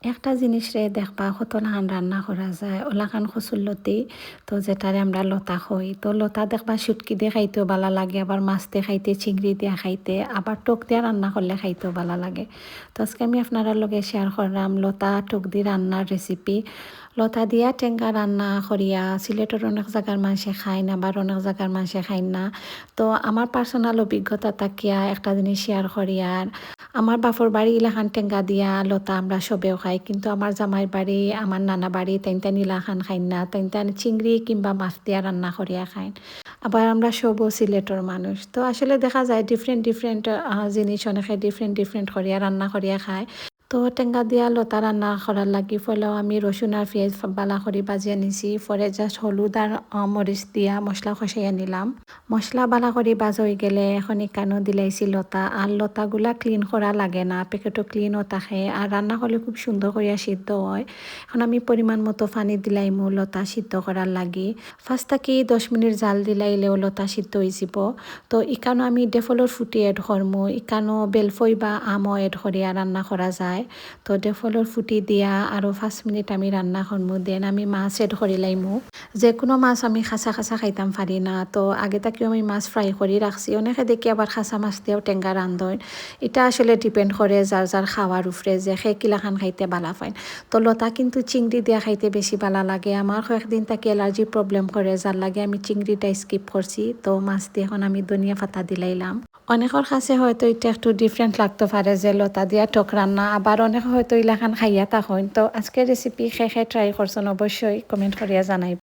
একটা জিনিস রে দেখবা কতলাখান রান্না করা যায় ওলাখান কচুরলতি তো যেটারে আমরা লতা হই তো লতা দেখবা শুটকি দিয়ে খাইতেও ভালো লাগে আবার মাছ দিয়ে খাইতে চিংড়ি দিয়ে খাইতে আবার টক দিয়ে রান্না করলে খাইতেও ভালো লাগে তো আজকে আমি আপনারা লগে শেয়ার করলাম লতা টক দিয়ে রান্নার রেসিপি লতা দিয়া টেঙ্গা রান্না করিয়া সিলেটের অনেক জায়গার মানুষে খায় না আবার অনেক জায়গার মানুষে খায় না তো আমার পার্সোনাল অভিজ্ঞতা তাকিয়া একটা জিনিস শেয়ার করিয়ার আমার বাপর বাড়ি ইলাখান টেঙ্গা দিয়া লতা আমরা সবেও খাই কিন্তু আমার জামাই বাড়ি আমার নানা বাড়ি তাইন ইলাখান খাই না তাইন চিংড়ি কিংবা মাছ দিয়া রান্না করিয়া খাইন আবার আমরা সবও সিলেটর মানুষ তো আসলে দেখা যায় ডিফারেন্ট ডিফারেন্ট জিনিস অনেকে ডিফারেন্ট ডিফারেন্ট করিয়া রান্না করিয়া খায় তো টেঙ্গা দিয়া লতা রান্না করার লাগি ফলেও আমি রসুন আর পেঁয়াজ বালা করে বাজিয়ে নিছি পরে জাস্ট হলুদ আর মরিচ দিয়া মশলা কষাইয়া নিলাম মশলা বালা করে বাজ হয়ে গেলে এখন এখানেও দিলাইছি লতা আর লতাগুলা ক্লিন করা লাগে না প্যাকেটও ক্লিনও থাকে আর রান্না করলে খুব সুন্দর করিয়া সিদ্ধ হয় এখন আমি পরিমাণ মতো পানি দিলাইমু লতা সিদ্ধ করার লাগি ফার্স্ট থাকি 10 মিনিট জাল দিলাইলেও লতা সিদ্ধ হয়ে যাব তো এখানেও আমি ডেফলের ফুটি এড করমু এখানেও বেলফই বা আমও এড করিয়া রান্না করা যায় তো ডেফলের ফুটি দিয়া আরও 5 মিনিট আমি রান্না করমু দেন আমি মাছ এড করি লাইমু যে কোনো মাছ আমি খাসা খাসা খাইতাম পারি না তো আগে থেকেও আমি মাছ ফ্রাই করে রাখছি অনেকে দেখি আবার খাসা মাছ দিয়েও টেঙ্গা রান্ধন এটা আসলে ডিপেন্ড করে যার যার খাওয়ার উপরে যে সে কিলাখান খাইতে বালা পায় তো লতা কিন্তু চিংড়ি দিয়া খাইতে বেশি ভালো লাগে আমার কয়েকদিন তাকে অ্যালার্জি প্রবলেম করে যার লাগে আমি চিংড়িটা স্কিপ করছি তো মাছ দিয়ে এখন আমি ধনিয়া পাতা দিলাইলাম অনেকের কাছে হয়তো এটা একটু ডিফারেন্ট লাগতে পারে যে লতা দিয়া টক রান্না আবার অনেকে হয়তো ইলাখান খাইয়া থাকেন তো আজকের রেসিপি খেয়ে ট্রাই করছেন অবশ্যই কমেন্ট করিয়া জানাই।